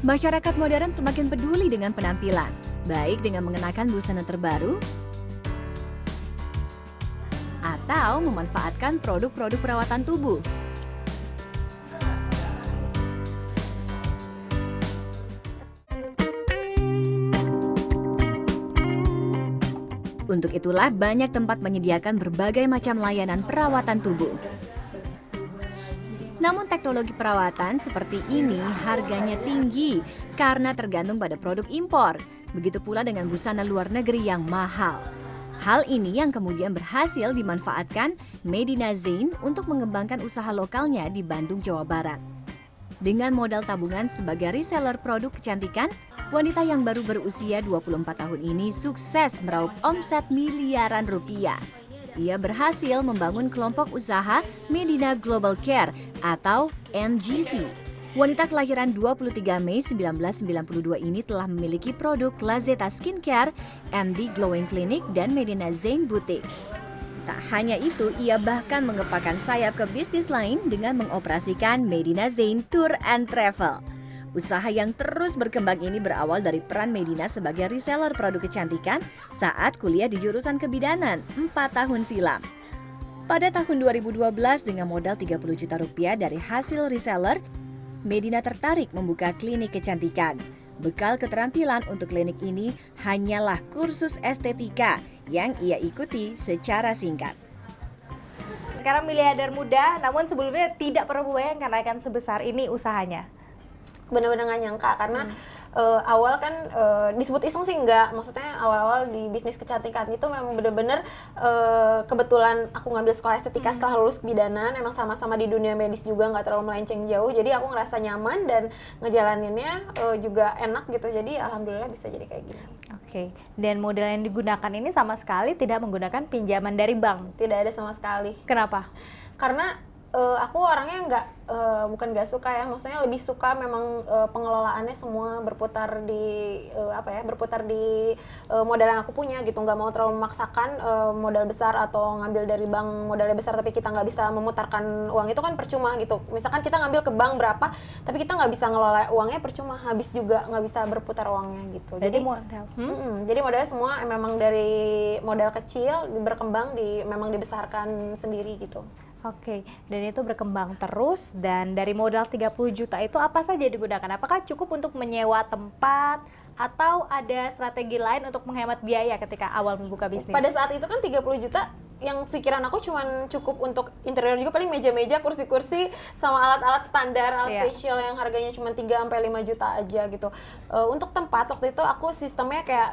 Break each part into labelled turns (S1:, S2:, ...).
S1: Masyarakat modern semakin peduli dengan penampilan, baik dengan mengenakan busana terbaru atau memanfaatkan produk-produk perawatan tubuh. Untuk itulah banyak tempat menyediakan berbagai macam layanan perawatan tubuh. Namun teknologi perawatan seperti ini harganya tinggi karena tergantung pada produk impor. Begitu pula dengan busana luar negeri yang mahal. Hal ini yang kemudian berhasil dimanfaatkan Medina Zain untuk mengembangkan usaha lokalnya di Bandung, Jawa Barat. Dengan modal tabungan sebagai reseller produk kecantikan, wanita yang baru berusia 24 tahun ini sukses meraup omset miliaran rupiah. Ia berhasil membangun kelompok usaha Medina Global Care atau MGC. Wanita kelahiran 23 Mei 1992 ini telah memiliki produk Lazeta Skincare, MD Glowing Clinic, dan Medina Zain Boutique. Tak hanya itu, ia bahkan mengepakkan sayap ke bisnis lain dengan mengoperasikan Medina Zain Tour and Travel. Usaha yang terus berkembang ini berawal dari peran Medina sebagai reseller produk kecantikan saat kuliah di jurusan kebidanan 4 tahun silam. Pada tahun 2012 dengan modal 30 juta rupiah dari hasil reseller, Medina tertarik membuka klinik kecantikan. Bekal keterampilan untuk klinik ini hanyalah kursus estetika yang ia ikuti secara singkat.
S2: Sekarang miliarder muda, namun sebelumnya tidak pernah membayangkan akan sebesar ini usahanya.
S3: Benar-benar nggak nyangka karena awal kan disebut iseng sih enggak, maksudnya awal-awal di bisnis kecantikan itu memang benar-benar kebetulan aku ngambil sekolah estetika setelah lulus kebidanan, emang sama-sama di dunia medis juga nggak terlalu melenceng jauh, jadi aku ngerasa nyaman dan ngejalaninnya juga enak gitu, jadi alhamdulillah bisa jadi kayak gini.
S2: Oke, dan modal yang digunakan ini sama sekali tidak menggunakan pinjaman dari bank?
S3: Tidak ada sama sekali.
S2: Kenapa?
S3: Karena aku orangnya bukan nggak suka ya, maksudnya lebih suka memang pengelolaannya semua berputar di modal yang aku punya gitu, nggak mau terlalu memaksakan modal besar atau ngambil dari bank modalnya besar tapi kita nggak bisa memutarkan uang itu kan percuma gitu. Misalkan kita ngambil ke bank berapa tapi kita nggak bisa ngelola uangnya, percuma, habis juga nggak bisa berputar uangnya gitu. Jadi
S2: modal.
S3: Jadi modalnya semua memang dari modal kecil berkembang memang dibesarkan sendiri gitu.
S2: Oke, dan itu berkembang terus, dan dari modal 30 juta itu apa saja digunakan? Apakah cukup untuk menyewa tempat atau ada strategi lain untuk menghemat biaya ketika awal membuka bisnis?
S3: Pada saat itu kan 30 juta yang pikiran aku cuman cukup untuk interior juga, paling meja-meja, kursi-kursi sama alat-alat standar, alat facial yang harganya cuma 3-5 juta aja gitu. Untuk tempat waktu itu aku sistemnya kayak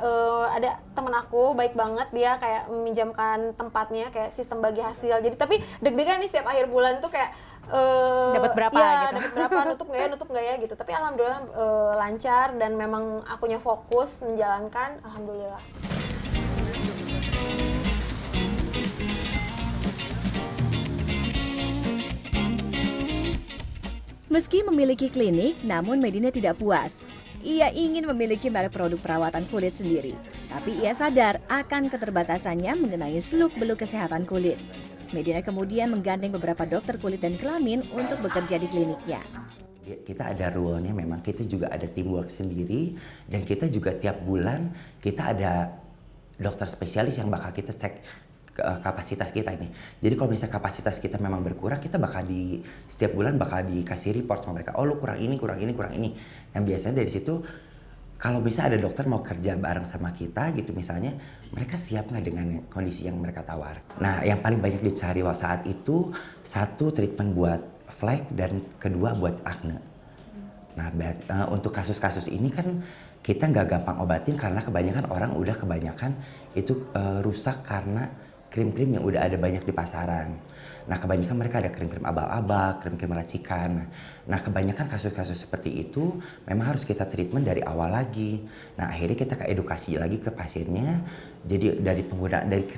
S3: ada temen aku baik banget, dia kayak meminjamkan tempatnya kayak sistem bagi hasil. Jadi tapi deg-degan nih setiap akhir bulan tuh kayak
S2: dapat berapa
S3: ya,
S2: gitu.
S3: dapat berapa, nutup nggak ya gitu. Tapi alhamdulillah lancar dan memang akunya fokus menjalankan, alhamdulillah.
S1: Meski memiliki klinik, namun Medina tidak puas. Ia ingin memiliki merek produk perawatan kulit sendiri, tapi ia sadar akan keterbatasannya mengenai seluk-beluk kesehatan kulit. Medina kemudian menggandeng beberapa dokter kulit dan kelamin untuk bekerja di kliniknya.
S4: Kita ada rule-nya, memang kita juga ada teamwork sendiri, dan kita juga tiap bulan kita ada dokter spesialis yang bakal kita cek kapasitas kita ini. Jadi kalau misalnya kapasitas kita memang berkurang, kita bakal setiap bulan bakal dikasih report sama mereka. Oh, lu kurang ini, kurang ini, kurang ini. Yang biasanya dari situ kalau bisa ada dokter mau kerja bareng sama kita gitu misalnya, mereka siap nggak dengan kondisi yang mereka tawar. Nah, yang paling banyak dicari saat itu, satu treatment buat flek dan kedua buat acne. Nah, untuk kasus-kasus ini kan kita nggak gampang obatin karena kebanyakan orang udah kebanyakan itu rusak karena krim-krim yang udah ada banyak di pasaran. Nah, kebanyakan mereka ada krim-krim abal-abal, krim-krim racikan. Nah, kebanyakan kasus-kasus seperti itu memang harus kita treatment dari awal lagi. Nah, akhirnya kita edukasi lagi ke pasiennya. Jadi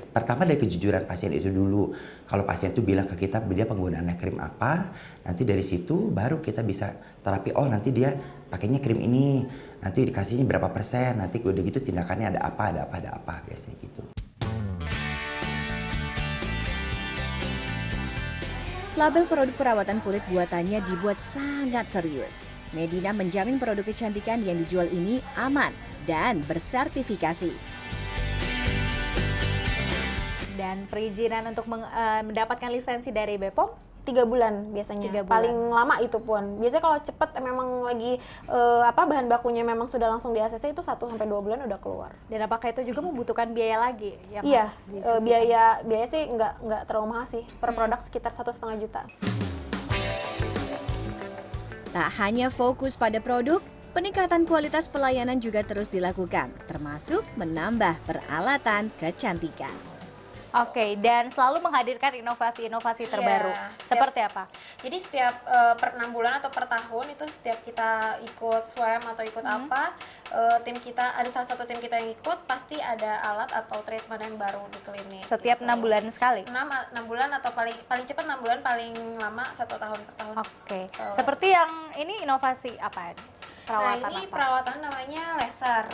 S4: pertama dari kejujuran pasien itu dulu. Kalau pasien itu bilang ke kita dia penggunaannya krim apa, nanti dari situ baru kita bisa terapi. Oh, nanti dia pakainya krim ini, nanti dikasihnya berapa persen, nanti udah gitu tindakannya ada apa biasanya gitu.
S1: Label produk perawatan kulit buatannya dibuat sangat serius. Medina menjamin produk kecantikan yang dijual ini aman dan bersertifikasi.
S2: Dan perizinan untuk mendapatkan lisensi dari BPOM
S3: 3 bulan biasanya,
S2: 3 bulan.
S3: paling lama itu pun. Biasanya kalau cepet memang lagi bahan bakunya memang sudah langsung di ACC itu 1-2 bulan udah keluar.
S2: Dan apakah itu juga membutuhkan biaya lagi? Yang
S3: Iya,
S2: harus disisihkan?
S3: biaya sih nggak terlalu mahal sih, per produk sekitar 1,5 juta.
S1: Tak hanya fokus pada produk, peningkatan kualitas pelayanan juga terus dilakukan, termasuk menambah peralatan kecantikan.
S2: Oke, dan selalu menghadirkan inovasi-inovasi terbaru. Seperti apa?
S3: Jadi setiap per 6 bulan atau per tahun itu setiap kita ikut SWAM atau ikut apa, tim kita ada salah satu tim kita yang ikut pasti ada alat atau treatment yang baru di klinik.
S2: Setiap
S3: gitu.
S2: 6 bulan sekali?
S3: 6 bulan atau paling cepat 6 bulan, paling lama 1 tahun per tahun.
S2: Oke,
S3: So,
S2: seperti yang ini inovasi apa? Perawatan
S3: ini
S2: apa?
S3: perawatan namanya laser.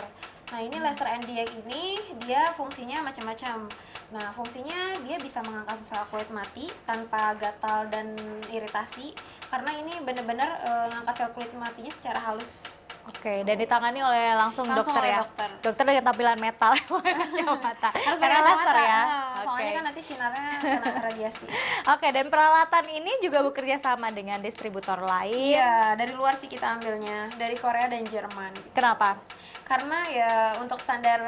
S3: Nah, ini laser NDX ini dia fungsinya macam-macam. Nah, fungsinya dia bisa mengangkat sel kulit mati tanpa gatal dan iritasi, karena ini benar-benar ngangkat sel kulit matinya secara halus.
S2: Oke, dan ditangani oleh langsung dokter
S3: oleh
S2: ya?
S3: dokter.
S2: Dokter dengan tampilan metal, pakai kacamata.
S3: Harus
S2: Karena
S3: pakai
S2: laser
S3: kacamata,
S2: ya?
S3: soalnya kan nanti sinarnya kena radiasi.
S2: Oke, dan peralatan ini juga bekerja sama dengan distributor lain.
S3: Iya, dari luar sih kita ambilnya, dari Korea dan Jerman.
S2: Kenapa?
S3: Karena ya untuk standar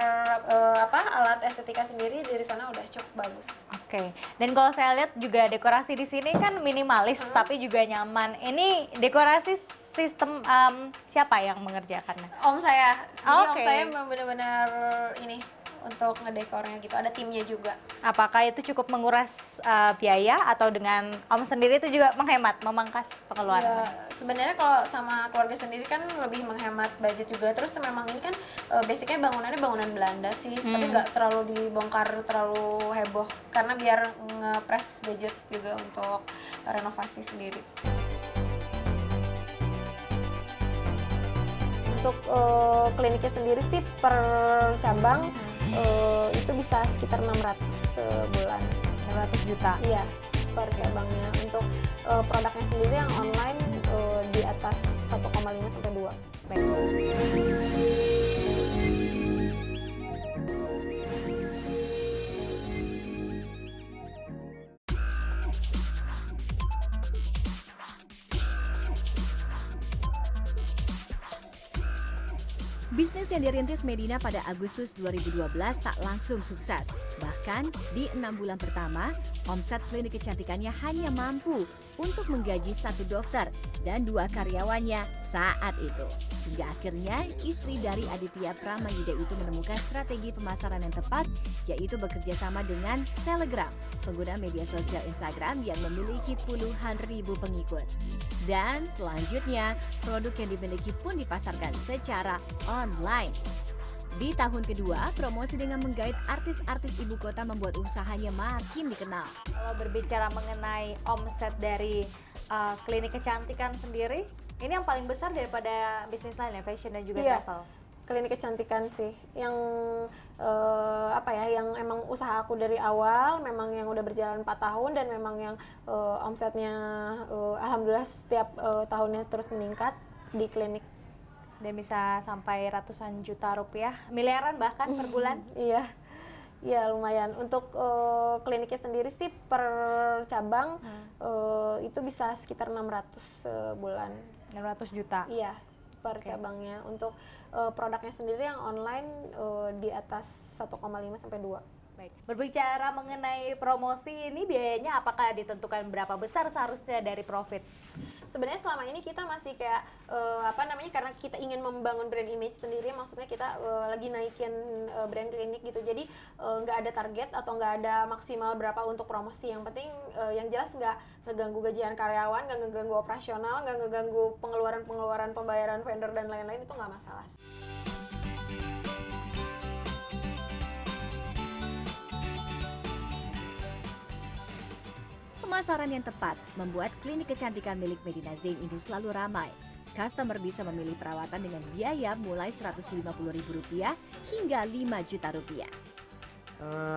S3: alat estetika sendiri dari sana udah cukup bagus.
S2: Oke, dan kalau saya lihat juga dekorasi di sini kan minimalis tapi juga nyaman. Ini dekorasi sistem siapa yang mengerjakannya?
S3: Om saya, jadi
S2: Oke.
S3: om saya memang benar-benar ini untuk ngedekornya gitu. Ada timnya juga.
S2: Apakah itu cukup menguras biaya atau dengan Om sendiri itu juga menghemat, memangkas pengeluaran?
S3: Ya, sebenarnya kalau sama keluarga sendiri kan lebih menghemat budget juga. Terus memang ini kan basicnya bangunannya bangunan Belanda sih, tapi nggak terlalu dibongkar terlalu heboh karena biar nge-press budget juga untuk renovasi sendiri. Untuk kliniknya sendiri sih per cabang itu bisa sekitar 600 sebulan.
S2: 600 juta.
S3: Iya, per cabangnya. Untuk produknya sendiri yang online di atas 1,5 sampai 2.
S1: Bisnis yang dirintis Medina pada Agustus 2012 tak langsung sukses. Bahkan di 6 bulan pertama, omset klinik kecantikannya hanya mampu untuk menggaji 1 dokter dan 2 karyawannya saat itu. Hingga akhirnya istri dari Aditya Pramayuda itu menemukan strategi pemasaran yang tepat, yaitu bekerja sama dengan Selegram, pengguna media sosial Instagram yang memiliki puluhan ribu pengikut. Dan selanjutnya, produk yang dimiliki pun dipasarkan secara online. Di tahun kedua, promosi dengan menggait artis-artis ibu kota membuat usahanya makin dikenal.
S2: Kalau berbicara mengenai omset dari klinik kecantikan sendiri, ini yang paling besar daripada bisnis lain ya, fashion dan juga
S3: Iya.
S2: travel.
S3: Klinik kecantikan sih yang yang emang usaha aku dari awal, memang yang udah berjalan 4 tahun dan memang yang omsetnya alhamdulillah setiap tahunnya terus meningkat di klinik.
S2: Dan bisa sampai ratusan juta rupiah, miliaran bahkan per bulan.
S3: Iya. Iya, lumayan. Untuk kliniknya sendiri sih per cabang itu bisa sekitar 600 sebulan.
S2: 600 juta.
S3: Iya, per cabangnya. Untuk produknya sendiri yang online di atas 1,5 sampai 2.
S2: Baik. Berbicara mengenai promosi ini, biayanya apakah ditentukan berapa besar seharusnya dari profit?
S3: Sebenarnya selama ini kita masih kayak karena kita ingin membangun brand image sendiri, maksudnya kita lagi naikin brand klinik gitu. Jadi nggak ada target atau nggak ada maksimal berapa untuk promosi. Yang penting yang jelas nggak ngeganggu gajian karyawan, nggak ngeganggu operasional, nggak ngeganggu pengeluaran pembayaran vendor dan lain-lain, itu nggak masalah.
S1: Pemasaran yang tepat membuat klinik kecantikan milik Medina Zain ini selalu ramai. Customer bisa memilih perawatan dengan biaya mulai Rp150.000 hingga Rp5 juta.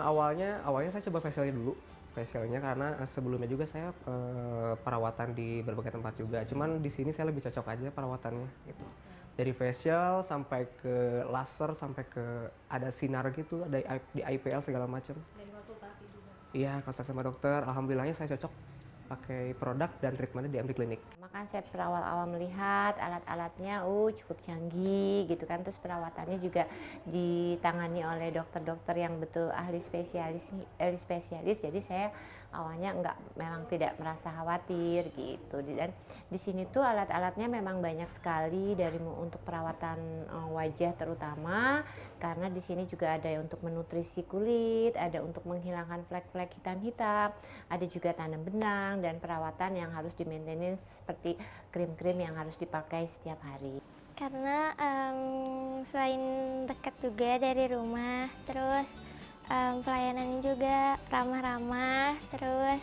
S5: Awalnya saya coba facialnya dulu facialnya karena sebelumnya juga saya perawatan di berbagai tempat juga. Cuman di sini saya lebih cocok aja perawatannya gitu. Dari facial sampai ke laser sampai ke ada sinar gitu, ada di IPL segala macam.
S2: Dari konsultasi juga.
S5: Iya, konsultasi sama dokter. Alhamdulillahnya saya cocok pakai produk dan treatmentnya di MD Clinic.
S6: Makan saya awal-awal melihat alat-alatnya cukup canggih gitu kan, terus perawatannya juga ditangani oleh dokter-dokter yang betul ahli spesialis, jadi saya awalnya memang tidak merasa khawatir gitu. Dan di sini tuh alat-alatnya memang banyak sekali untuk perawatan wajah terutama, karena di sini juga ada untuk menutrisi kulit, ada untuk menghilangkan flek-flek hitam-hitam, ada juga tanam benang dan perawatan yang harus di-maintain seperti krim-krim yang harus dipakai setiap hari.
S7: Karena selain dekat juga dari rumah, terus pelayanannya juga ramah-ramah, terus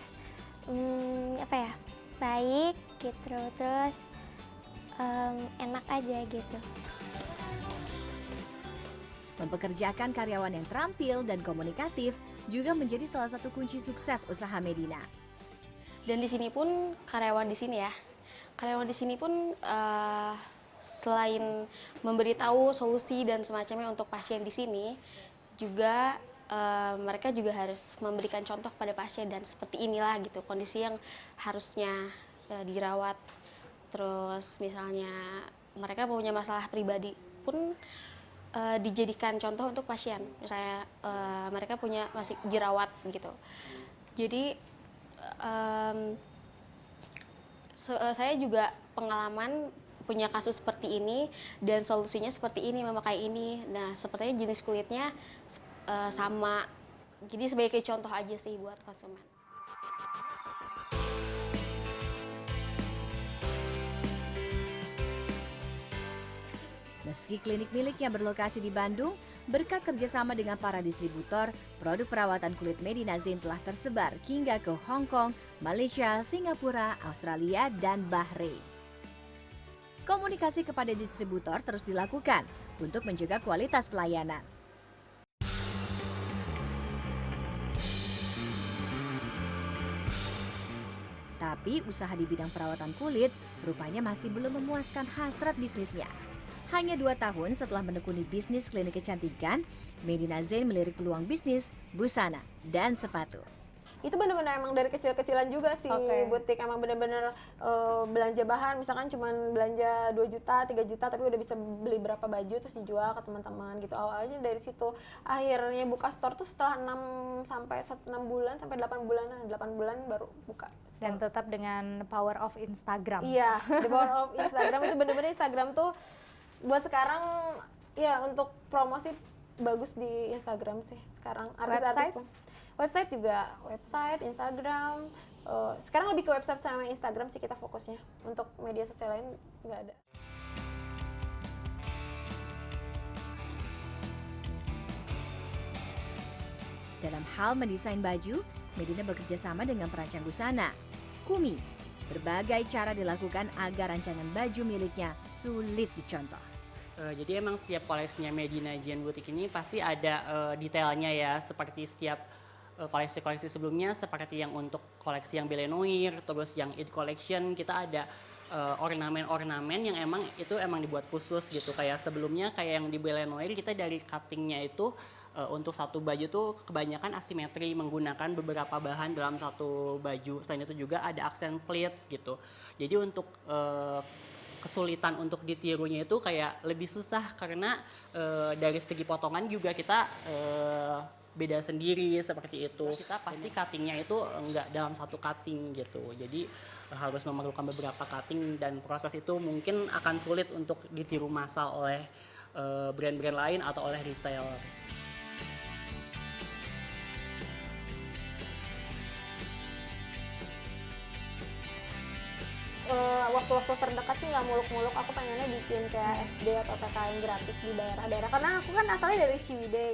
S7: baik gitu, terus enak aja gitu.
S1: Mempekerjakan karyawan yang terampil dan komunikatif juga menjadi salah satu kunci sukses usaha Medina.
S8: Dan di sini pun karyawan di sini pun selain memberitahu solusi dan semacamnya untuk pasien di sini, juga mereka juga harus memberikan contoh pada pasien, dan seperti inilah gitu kondisi yang harusnya dirawat. Terus misalnya mereka punya masalah pribadi pun dijadikan contoh untuk pasien. Misalnya mereka masih jerawat gitu. Jadi saya juga pengalaman punya kasus seperti ini dan solusinya seperti ini, memakai ini. Nah, sepertinya jenis kulitnya sama. Jadi sebagai contoh aja sih buat konsumen.
S1: Meski klinik miliknya berlokasi di Bandung, berkat kerjasama dengan para distributor, produk perawatan kulit Medina Zain telah tersebar hingga ke Hong Kong, Malaysia, Singapura, Australia, dan Bahrain. Komunikasi kepada distributor terus dilakukan untuk menjaga kualitas pelayanan. Tapi usaha di bidang perawatan kulit rupanya masih belum memuaskan hasrat bisnisnya. Hanya 2 tahun setelah menekuni bisnis klinik kecantikan, Medina Zain melirik peluang bisnis, busana, dan sepatu.
S3: Itu benar-benar emang dari kecil-kecilan juga sih. Butik emang benar-benar belanja bahan, misalkan cuman belanja 2 juta, 3 juta, tapi udah bisa beli berapa baju terus dijual ke teman-teman gitu. Awalnya dari situ. Akhirnya buka store tuh setelah 6 bulan sampai 8 bulan, 8 bulan baru buka store.
S2: Dan tetap dengan power of Instagram.
S3: Iya, the power of Instagram itu benar-benar Instagram tuh buat sekarang ya untuk promosi bagus di Instagram sih sekarang. Artis-artis pun. Website juga, Instagram. Sekarang lebih ke website sama Instagram sih kita fokusnya. Untuk media sosial lain nggak ada.
S1: Dalam hal mendesain baju, Medina bekerja sama dengan perancang busana, Kumi. Berbagai cara dilakukan agar rancangan baju miliknya sulit dicontoh.
S9: Jadi emang setiap koleksinya Medina Zain Boutique ini pasti ada detailnya ya, seperti setiap koleksi-koleksi sebelumnya, seperti yang untuk koleksi yang Belle Noire, terus yang Eid Collection, kita ada ornamen-ornamen yang emang dibuat khusus gitu. Kayak sebelumnya kayak yang di Belle Noire, kita dari cuttingnya itu untuk satu baju tuh kebanyakan asimetri, menggunakan beberapa bahan dalam satu baju. Selain itu juga ada accent pleats gitu. Jadi untuk kesulitan untuk ditirunya itu kayak lebih susah karena dari segi potongan juga kita beda sendiri seperti itu. Kita pasti cuttingnya itu enggak dalam satu cutting gitu. Jadi harus memerlukan beberapa cutting dan proses itu mungkin akan sulit untuk ditiru massal oleh brand-brand lain atau oleh retailer.
S3: Waktu-waktu terdekat sih nggak muluk-muluk, aku pengennya bikin kayak SD atau PKN gratis di daerah-daerah karena aku kan asalnya dari Ciwidey.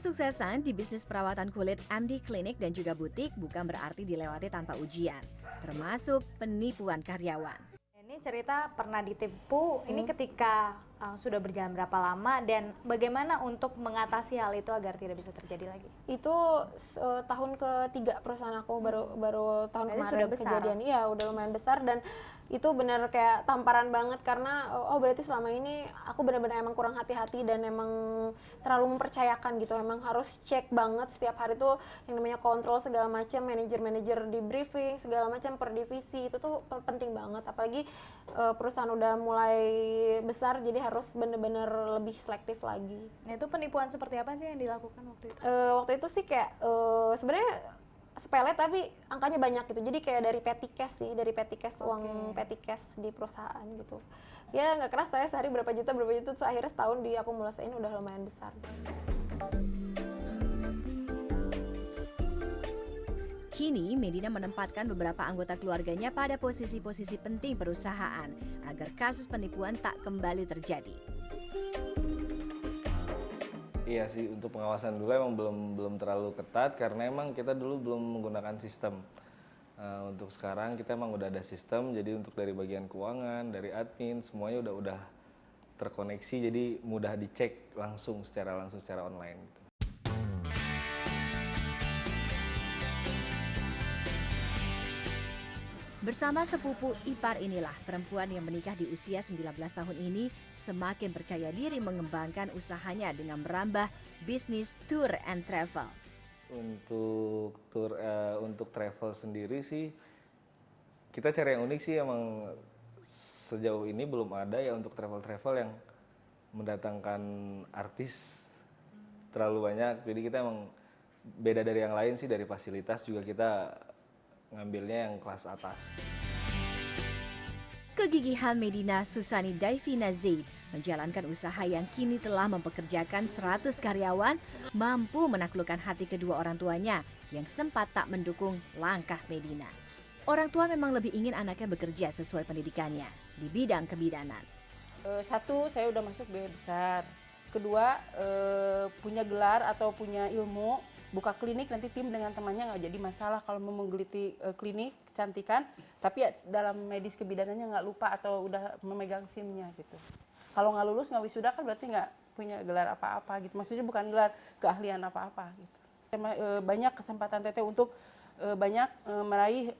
S1: Kesuksesan di bisnis perawatan kulit MD Clinic dan juga butik bukan berarti dilewati tanpa ujian, termasuk penipuan karyawan.
S2: Ini cerita pernah ditipu, ini ketika sudah berjalan berapa lama dan bagaimana untuk mengatasi hal itu agar tidak bisa terjadi lagi?
S3: Itu tahun ketiga perusahaan aku, baru tahun
S2: Berarti
S3: kemarin
S2: sudah besar.
S3: kejadian. Iya, udah lumayan besar dan itu benar kayak tamparan banget karena berarti selama ini aku benar-benar emang kurang hati-hati dan emang terlalu mempercayakan gitu. Emang harus cek banget setiap hari tuh yang namanya kontrol segala macam, manajer-manajer di briefing segala macam per divisi itu tuh penting banget. Apalagi perusahaan udah mulai besar jadi harus benar-benar lebih selektif lagi.
S2: Nah, itu penipuan seperti apa sih yang dilakukan waktu itu?
S3: Waktu itu sih kayak sebenarnya sepele tapi angkanya banyak gitu. Jadi kayak dari petty cash sih, dari petty cash, uang petty cash di perusahaan gitu. Ya nggak keras, saya sehari berapa juta terus akhirnya setahun diakumulasiin udah lumayan besar.
S1: Kini, Medina menempatkan beberapa anggota keluarganya pada posisi-posisi penting perusahaan agar kasus penipuan tak kembali terjadi.
S10: Iya sih, untuk pengawasan dulu emang belum terlalu ketat karena emang kita dulu belum menggunakan sistem. Untuk sekarang kita emang udah ada sistem, jadi untuk dari bagian keuangan, dari admin, semuanya udah terkoneksi, jadi mudah dicek langsung secara online gitu.
S1: Bersama sepupu ipar inilah perempuan yang menikah di usia 19 tahun ini semakin percaya diri mengembangkan usahanya dengan merambah bisnis tour and travel.
S10: Untuk travel sendiri sih kita cari yang unik sih, emang sejauh ini belum ada ya untuk travel yang mendatangkan artis terlalu banyak. Jadi kita emang beda dari yang lain sih, dari fasilitas juga kita ngambilnya yang kelas atas.
S1: Kegigihan Medina Susani Daivina Zaid menjalankan usaha yang kini telah mempekerjakan 100 karyawan mampu menaklukkan hati kedua orang tuanya yang sempat tak mendukung langkah Medina. Orang tua memang lebih ingin anaknya bekerja sesuai pendidikannya di bidang kebidanan.
S11: Satu, saya udah masuk biaya besar. Kedua, punya gelar atau punya ilmu, buka klinik nanti tim dengan temannya nggak jadi masalah kalau mau menggeliti klinik kecantikan, tapi ya dalam medis kebidanannya nggak lupa atau udah memegang SIM-nya gitu. Kalau nggak lulus, nggak wisuda kan berarti nggak punya gelar apa-apa gitu. Maksudnya bukan gelar keahlian apa-apa gitu. Banyak kesempatan Teteh untuk banyak meraih,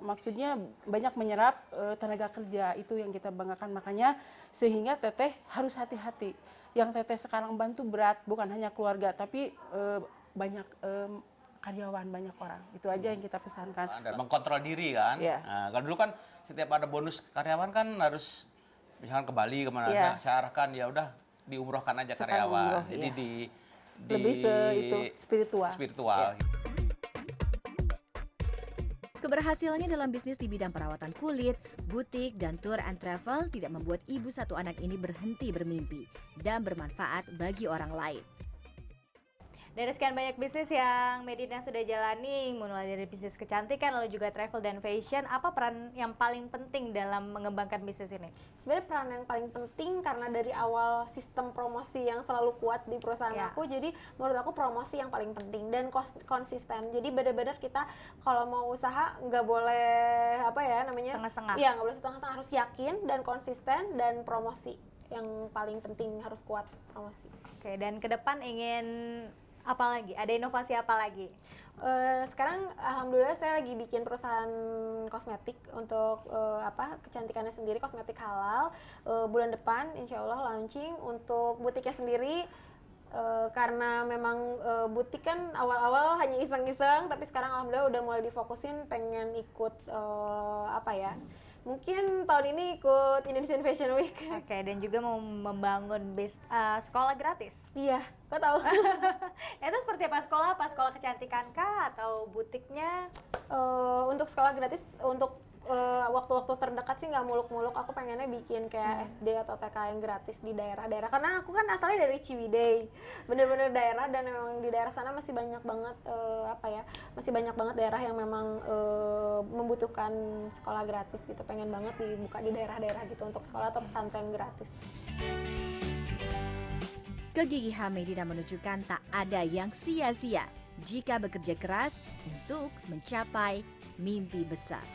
S11: maksudnya banyak menyerap tenaga kerja, itu yang kita banggakan. Makanya sehingga Teteh harus hati-hati. Yang Teteh sekarang bantu berat, bukan hanya keluarga, tapi banyak karyawan, banyak orang. Itu aja yang kita pesankan.
S12: Dan mengkontrol diri kan.
S11: Yeah.
S12: Nah, kalau dulu kan setiap ada bonus karyawan kan harus misalkan ke Bali kemana,
S11: Yeah.
S12: saya arahkan ya udah diumrohkan aja
S11: Sekarang
S12: karyawan.
S11: umroh,
S12: Jadi
S11: iya.
S12: di
S11: Lebih ke itu spiritual.
S12: Spiritual.
S11: Yeah.
S1: Keberhasilannya dalam bisnis di bidang perawatan kulit, butik, dan tour and travel tidak membuat ibu satu anak ini berhenti bermimpi dan bermanfaat bagi orang lain.
S2: Dari sekian banyak bisnis yang Medina sudah jalani, mulai dari bisnis kecantikan, lalu juga travel dan fashion, apa peran yang paling penting dalam mengembangkan bisnis ini?
S3: Sebenarnya peran yang paling penting karena dari awal sistem promosi yang selalu kuat di perusahaan aku, jadi menurut aku promosi yang paling penting dan konsisten. Jadi benar-benar kita kalau mau usaha nggak boleh
S2: setengah-setengah.
S3: Iya, nggak boleh setengah-setengah, harus yakin dan konsisten, dan promosi yang paling penting, harus kuat promosi.
S2: Oke, dan ke depan ingin apa lagi? Ada inovasi apa lagi?
S3: Sekarang alhamdulillah saya lagi bikin perusahaan kosmetik untuk kecantikannya sendiri, kosmetik halal. Bulan depan insya Allah launching untuk butiknya sendiri. Karena memang butik kan awal-awal hanya iseng-iseng, tapi sekarang alhamdulillah udah mulai difokusin pengen ikut mungkin tahun ini ikut Indonesian Fashion Week.
S2: Oke, dan juga mau membangun sekolah gratis.
S3: Iya, kok tahu?
S2: Itu seperti apa sekolah? Apa sekolah kecantikan kah atau butiknya?
S3: Untuk sekolah gratis untuk waktu-waktu terdekat sih nggak muluk-muluk. Aku pengennya bikin kayak SD atau TK yang gratis di daerah-daerah, karena aku kan asalnya dari Ciwidey, bener-bener daerah, dan memang di daerah sana masih banyak banget masih banyak banget daerah yang memang membutuhkan sekolah gratis gitu. Pengen banget dibuka di daerah-daerah gitu untuk sekolah atau pesantren gratis.
S1: Kegigihan Medina menunjukkan tak ada yang sia-sia jika bekerja keras untuk mencapai mimpi besar.